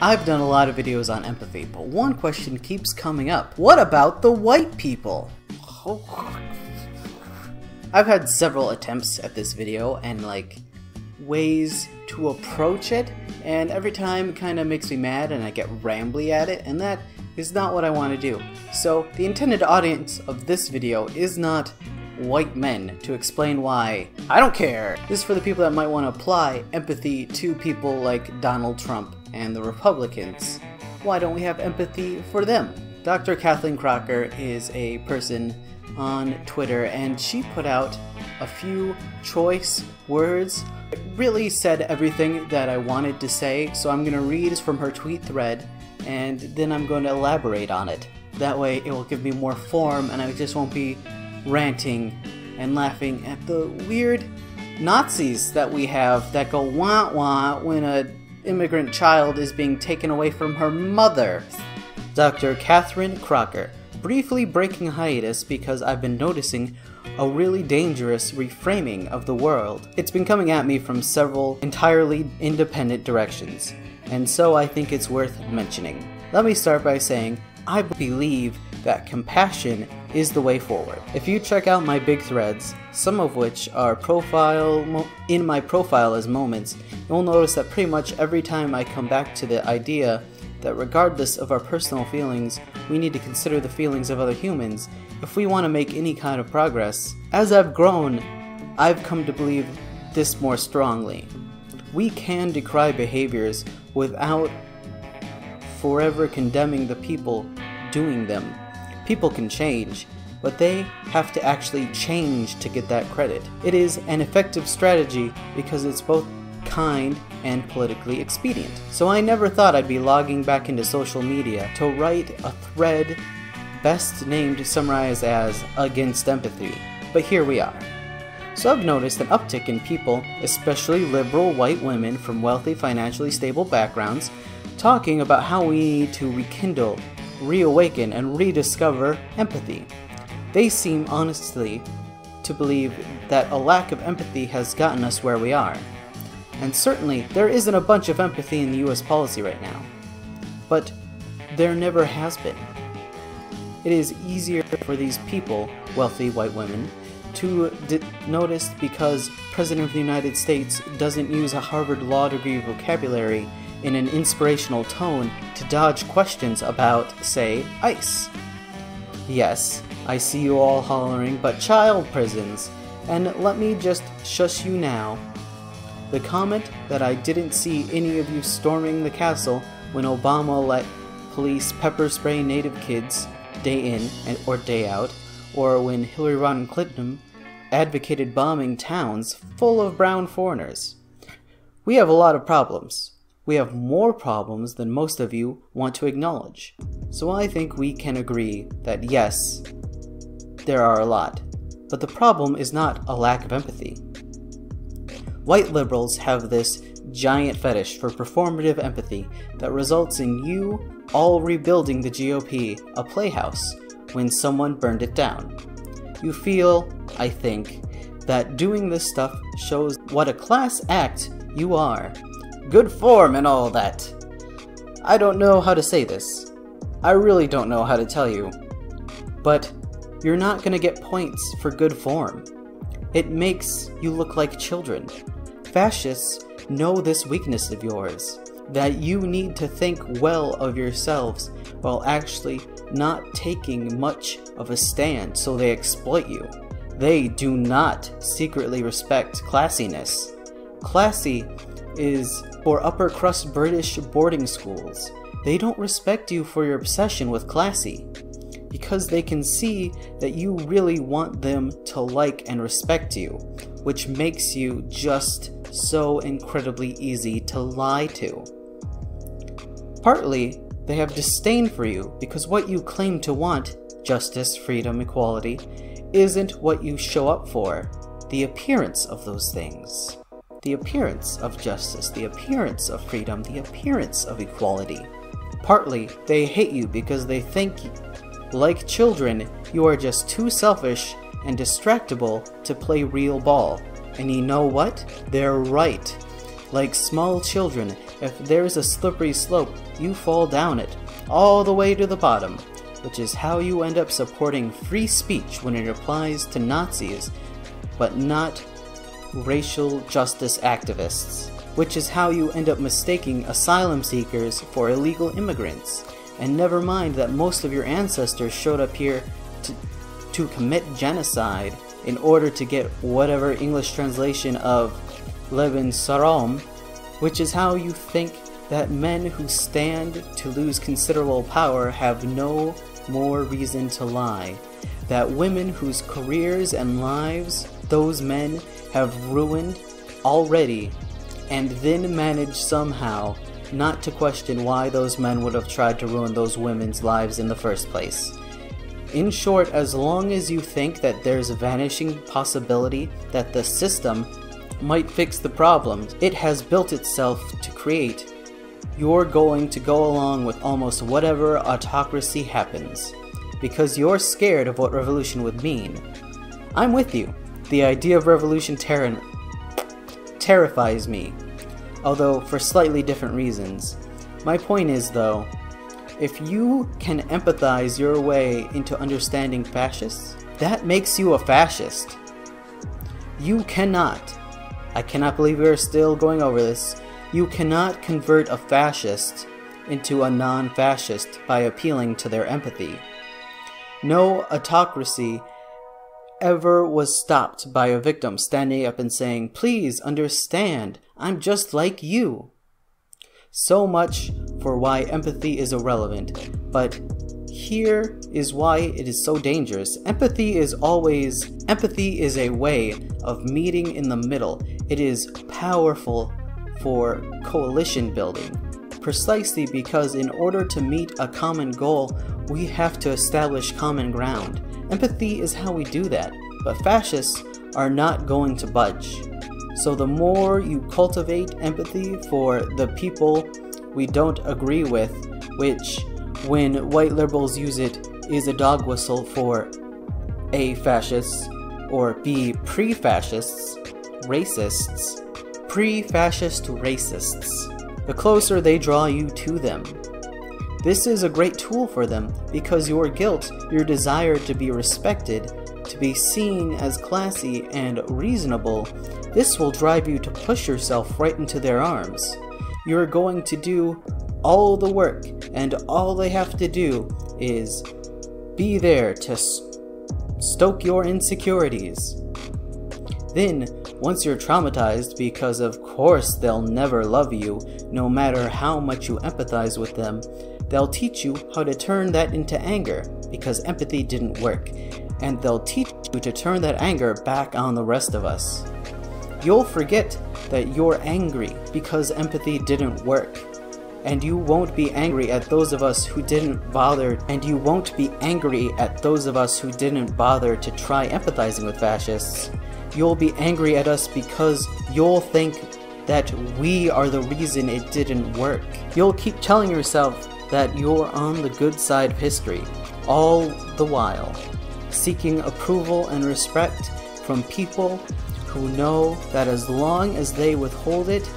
I've done a lot of videos on empathy, but one question keeps coming up. What about the white people? I've had several attempts at this video and ways to approach it, and every time it kind of makes me mad and I get rambly at it, and that is not what I want to do. So the intended audience of this video is not white men to explain why I don't care. This is for the people that might want to apply empathy to people like Donald Trump and the Republicans. Why don't we have empathy for them? Dr. Kathleen Crocker is a person on Twitter, and she put out a few choice words. It really said everything that I wanted to say, so I'm going to read from her tweet thread and then I'm going to elaborate on it. That way it will give me more form and I just won't be ranting and laughing at the weird Nazis that we have that go wah wah when an immigrant child is being taken away from her mother. Dr. Kathleen Crocker, briefly breaking hiatus because I've been noticing a really dangerous reframing of the world. It's been coming at me from several entirely independent directions, and so I think it's worth mentioning. Let me start by saying I believe that compassion is the way forward. If you check out my big threads, some of which are in my profile as moments, you'll notice that pretty much every time I come back to the idea that regardless of our personal feelings, we need to consider the feelings of other humans if we want to make any kind of progress. As I've grown, I've come to believe this more strongly. We can decry behaviors without forever condemning the people doing them. People can change, but they have to actually change to get that credit. It is an effective strategy because it's both kind and politically expedient. So I never thought I'd be logging back into social media to write a thread best named summarized as Against Empathy, but here we are. So I've noticed an uptick in people, especially liberal white women from wealthy, financially stable backgrounds, talking about how we need to rekindle, reawaken, and rediscover empathy. They seem honestly to believe that a lack of empathy has gotten us where we are. And certainly, there isn't a bunch of empathy in the US policy right now. But there never has been. It is easier for these people, wealthy white women, to notice because President of the United States doesn't use a Harvard Law degree vocabulary in an inspirational tone to dodge questions about, say, ICE. Yes, I see you all hollering, but child prisons. And let me just shush you now. The comment that I didn't see any of you storming the castle when Obama let police pepper spray native kids day in or day out, or when Hillary Rodham Clinton advocated bombing towns full of brown foreigners. We have a lot of problems. We have more problems than most of you want to acknowledge. So I think we can agree that yes, there are a lot, but the problem is not a lack of empathy. White liberals have this giant fetish for performative empathy that results in you all rebuilding the GOP a playhouse when someone burned it down. You feel, I think, that doing this stuff shows what a class act you are. Good form and all that. I don't know how to say this. I really don't know how to tell you. But you're not gonna get points for good form. It makes you look like children. Fascists know this weakness of yours, that you need to think well of yourselves while actually not taking much of a stand, so they exploit you. They do not secretly respect classiness. Classy is for upper crust British boarding schools. They don't respect you for your obsession with classy, because they can see that you really want them to like and respect you, which makes you just so incredibly easy to lie to. Partly, they have disdain for you because what you claim to want, justice, freedom, equality, isn't what you show up for. The appearance of those things. The appearance of justice, the appearance of freedom, the appearance of equality. Partly, they hate you because they think, like children, you are just too selfish and distractible to play real ball. And you know what? They're right. Like small children, If there's a slippery slope, you fall down it, all the way to the bottom, which is how you end up supporting free speech when it applies to Nazis, but not racial justice activists, which is how you end up mistaking asylum seekers for illegal immigrants. And never mind that most of your ancestors showed up here to commit genocide in order to get whatever English translation of Leben Saram, which is how you think that men who stand to lose considerable power have no more reason to lie, that women whose careers and lives those men have ruined already, and then manage somehow not to question why those men would have tried to ruin those women's lives in the first place. In short, as long as you think that there's a vanishing possibility that the system might fix the problems it has built itself to create, you're going to go along with almost whatever autocracy happens, because you're scared of what revolution would mean. I'm with you. The idea of revolution terrifies me, although for slightly different reasons. My point is, though, if you can empathize your way into understanding fascists, that makes you a fascist. You cannot, I cannot believe we are still going over this, you cannot convert a fascist into a non-fascist by appealing to their empathy. No autocracy ever was stopped by a victim standing up and saying, "Please understand, I'm just like you." So much for why empathy is irrelevant, but here is why it is so dangerous. Empathy is a way of meeting in the middle. It is powerful for coalition building, precisely because in order to meet a common goal, we have to establish common ground. Empathy is how we do that, but fascists are not going to budge. So the more you cultivate empathy for the people we don't agree with, which, when white liberals use it, is a dog whistle for A, fascists, or B, pre-fascists, racists, pre-fascist racists, the closer they draw you to them. This is a great tool for them because your guilt, your desire to be respected, to be seen as classy and reasonable, this will drive you to push yourself right into their arms. You're going to do all the work, and all they have to do is be there to stoke your insecurities. Then, once you're traumatized, because of course they'll never love you, no matter how much you empathize with them, they'll teach you how to turn that into anger, because empathy didn't work, and they'll teach you to turn that anger back on the rest of us. You'll forget that you're angry because empathy didn't work, and you won't be angry at those of us who didn't bother, to try empathizing with fascists. You'll be angry at us because you'll think that we are the reason it didn't work. You'll keep telling yourself that you're on the good side of history, all the while seeking approval and respect from people who know that as long as they withhold it,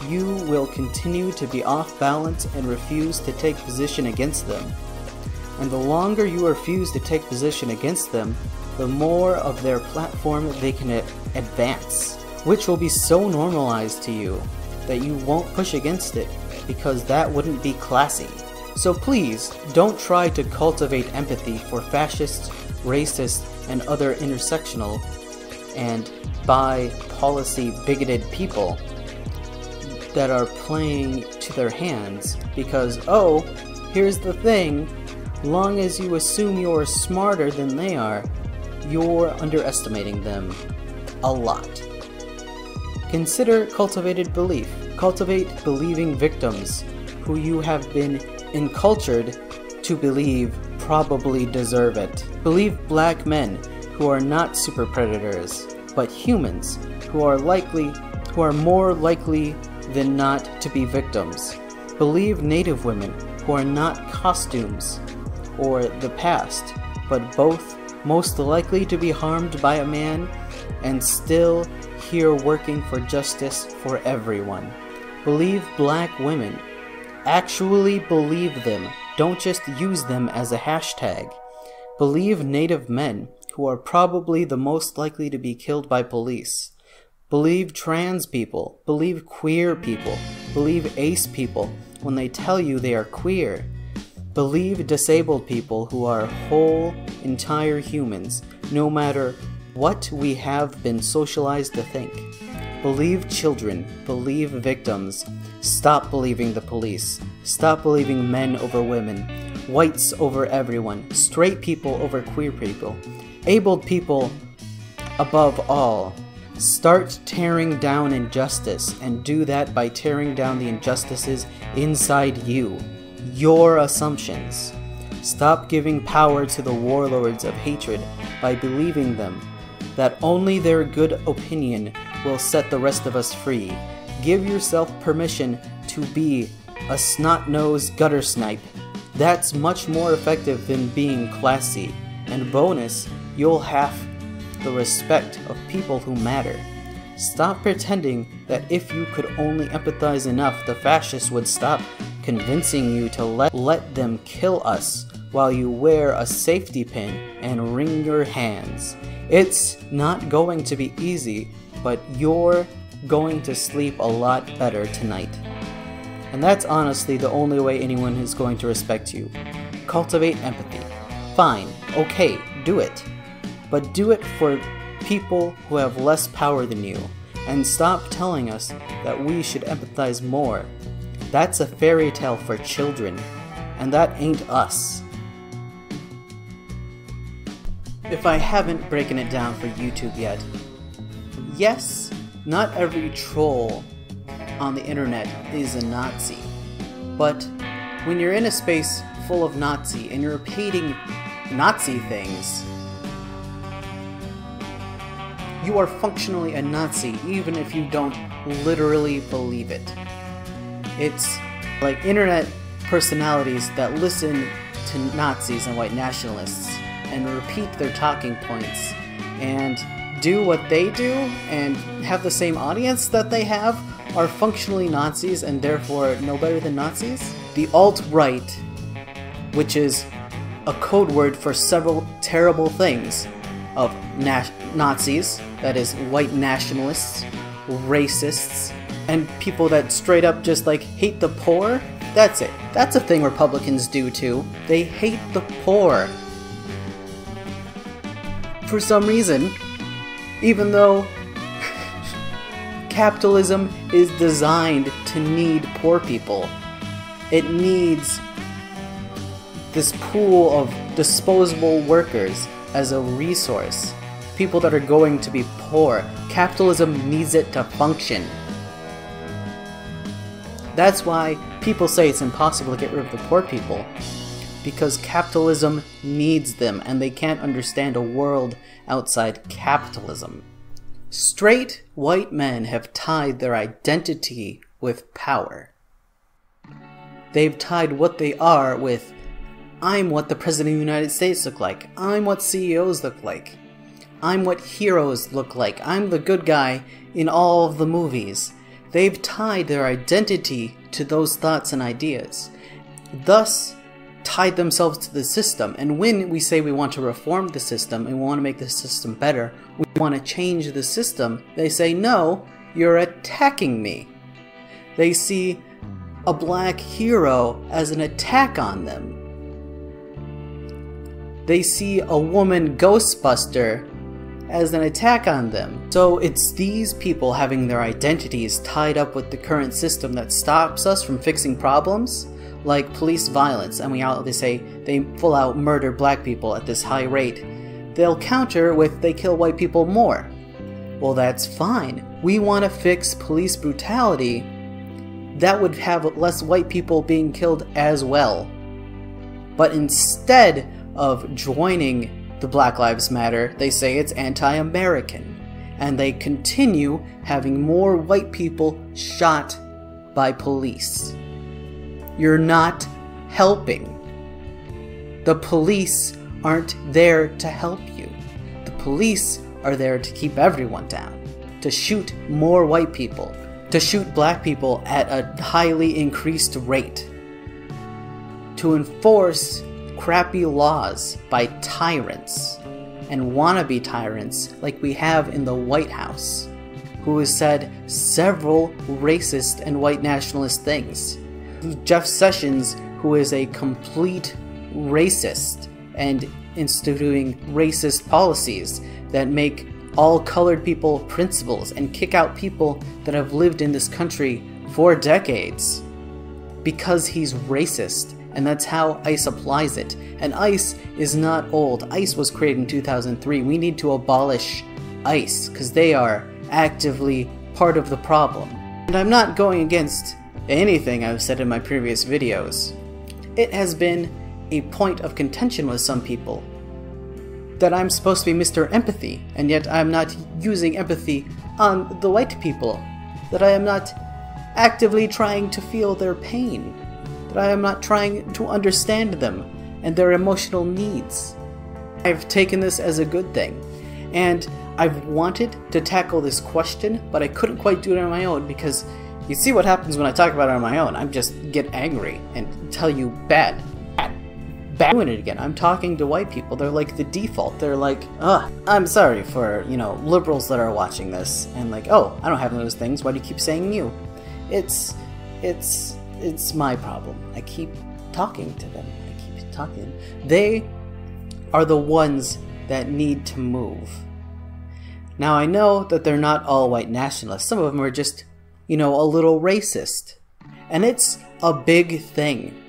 you will continue to be off balance and refuse to take position against them. And the longer you refuse to take position against them, the more of their platform they can advance, which will be so normalized to you that you won't push against it, because that wouldn't be classy. So please, don't try to cultivate empathy for fascists, racists, and other intersectional and bi-policy bigoted people that are playing to their hands, because, oh, here's the thing, long as you assume you're smarter than they are, you're underestimating them a lot. Consider cultivated belief. Cultivate believing victims who you have been encultured to believe probably deserve it. Believe black men who are not super predators, but humans who are more likely than not to be victims. Believe native women who are not costumes or the past, but both most likely to be harmed by a man and still here working for justice for everyone. Believe black women. Actually believe them. Don't just use them as a hashtag. Believe Native men, who are probably the most likely to be killed by police. Believe trans people. Believe queer people. Believe ace people when they tell you they are queer. Believe disabled people who are whole, entire humans, no matter what we have been socialized to think. Believe children. Believe victims. Stop believing the police. Stop believing men over women. Whites over everyone. Straight people over queer people. Abled people above all. Start tearing down injustice, and do that by tearing down the injustices inside you. Your assumptions. Stop giving power to the warlords of hatred by believing them, that only their good opinion will set the rest of us free. Give yourself permission to be a snot-nosed gutter snipe. That's much more effective than being classy, and bonus, you'll have the respect of people who matter. Stop pretending that if you could only empathize enough, the fascists would stop convincing you to let them kill us while you wear a safety pin and wring your hands. It's not going to be easy, but you're going to sleep a lot better tonight. And that's honestly the only way anyone is going to respect you. Cultivate empathy. Fine, okay, do it. But do it for people who have less power than you, and stop telling us that we should empathize more. That's a fairy tale for children, and that ain't us. If I haven't broken it down for YouTube yet, yes, not every troll on the internet is a Nazi, but when you're in a space full of Nazi and you're repeating Nazi things, you are functionally a Nazi even if you don't literally believe it. It's like internet personalities that listen to Nazis and white nationalists and repeat their talking points and do what they do and have the same audience that they have are functionally Nazis and therefore no better than Nazis. The alt-right, which is a code word for several terrible things of Nazis, that is white nationalists, racists, and people that straight up just like hate the poor. That's it. That's a thing Republicans do too. They hate the poor. For some reason, even though capitalism is designed to need poor people, it needs this pool of disposable workers as a resource. People that are going to be poor. Capitalism needs it to function. That's why people say it's impossible to get rid of the poor people. Because capitalism needs them, and they can't understand a world outside capitalism. Straight white men have tied their identity with power. They've tied what they are with, I'm what the President of the United States look like. I'm what CEOs look like. I'm what heroes look like. I'm the good guy in all of the movies. They've tied their identity to those thoughts and ideas. Thus, tied themselves to the system. And when we say we want to reform the system and we want to make the system better, we want to change the system, they say, no, you're attacking me. They see a black hero as an attack on them. They see a woman Ghostbuster as an attack on them. So it's these people having their identities tied up with the current system that stops us from fixing problems, like police violence, and they say they full out murder black people at this high rate. They'll counter with they kill white people more. Well, that's fine. We want to fix police brutality. That would have less white people being killed as well. But instead of joining the Black Lives Matter, they say it's anti-American. And they continue having more white people shot by police. You're not helping. The police aren't there to help you. The police are there to keep everyone down, to shoot more white people, to shoot black people at a highly increased rate, to enforce crappy laws by tyrants and wannabe tyrants like we have in the White House, who has said several racist and white nationalist things. Jeff Sessions, who is a complete racist and instituting racist policies that make all colored people principals and kick out people that have lived in this country for decades because he's racist, and that's how ICE applies it. And ICE is not old. ICE was created in 2003. We need to abolish ICE because they are actively part of the problem. And I'm not going against anything I've said in my previous videos. It has been a point of contention with some people that I'm supposed to be Mr. Empathy, and yet I'm not using empathy on the white people, that I am not actively trying to feel their pain, that I am not trying to understand them and their emotional needs. I've taken this as a good thing, and I've wanted to tackle this question, but I couldn't quite do it on my own because you see what happens when I talk about it on my own. I just get angry and tell you bad doing it again. I'm talking to white people. They're like the default. They're like, ugh, I'm sorry for, you know, liberals that are watching this and like, oh, I don't have those things. Why do you keep saying you? It's my problem. I keep talking to them. I keep talking. They are the ones that need to move. Now I know that they're not all white nationalists. Some of them are just, you know, a little racist. And it's a big thing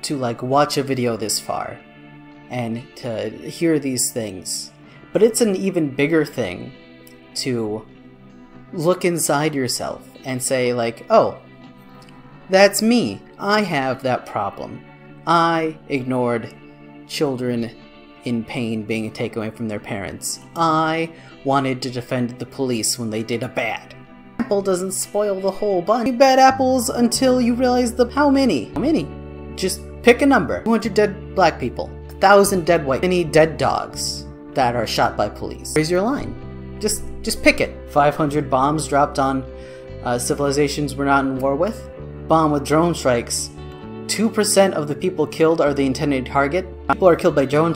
to like watch a video this far and to hear these things. But it's an even bigger thing to look inside yourself and say like, oh, that's me. I have that problem. I ignored children in pain being taken away from their parents. I wanted to defend the police when they did a bad. Apple doesn't spoil the whole bunch. You bad apples until you realize how many? How many? Just pick a number. 200 dead black people. 1,000 dead white. Any dead dogs that are shot by police. Where's your line? Just pick it. 500 bombs dropped on civilizations we're not in war with. Bomb with drone strikes. 2% of the people killed are the intended target. People are killed by drone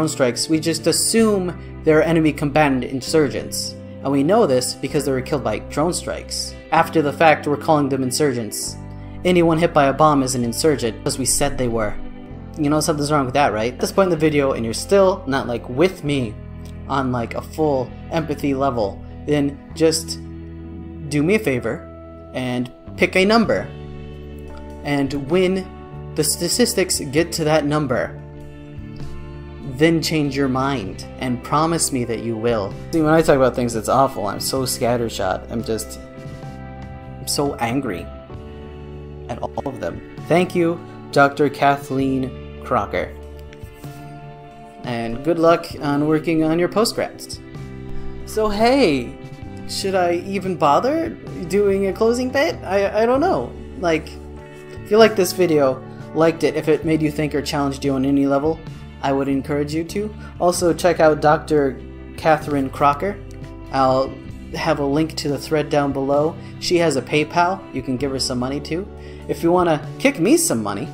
strikes. We just assume they're enemy combatant insurgents. And we know this because they were killed by drone strikes. After the fact, we're calling them insurgents. Anyone hit by a bomb is an insurgent, because we said they were. You know something's wrong with that, right? At this point in the video, and you're still not like with me on like a full empathy level, then just do me a favor and pick a number. And when the statistics get to that number, then change your mind and promise me that you will. See, when I talk about things that's awful, I'm so scattershot. I'm so angry at all of them. Thank you, Dr. Kathleen Crocker. And good luck on working on your postgrads. So hey, should I even bother doing a closing bit? I don't know. Like, if you liked this video, liked it, if it made you think or challenged you on any level, I would encourage you to. Also check out Dr. Catherine Crocker. I'll have a link to the thread down below. She has a PayPal you can give her some money to. If you want to kick me some money,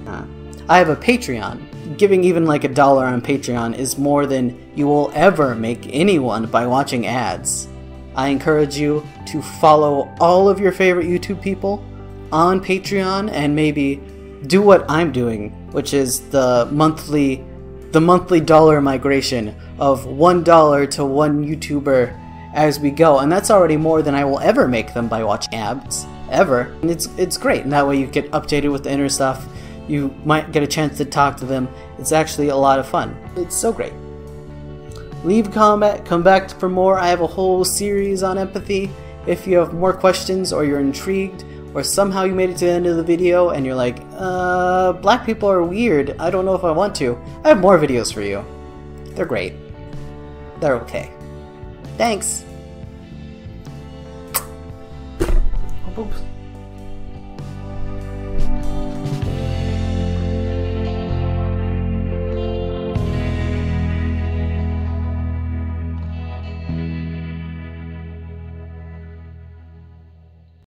I have a Patreon. Giving even like $1 on Patreon is more than you will ever make anyone by watching ads. I encourage you to follow all of your favorite YouTube people on Patreon and maybe do what I'm doing, which is the monthly dollar migration of $1 to one YouTuber as we go, and that's already more than I will ever make them by watching ads, ever. And it's great, and that way you get updated with the inner stuff. You might get a chance to talk to them. It's actually a lot of fun. It's so great. Leave a comment, come back for more. I have a whole series on empathy. If you have more questions or you're intrigued, or somehow you made it to the end of the video and you're like, black people are weird, I don't know if I want to, I have more videos for you. They're great. They're okay. Thanks! Oops.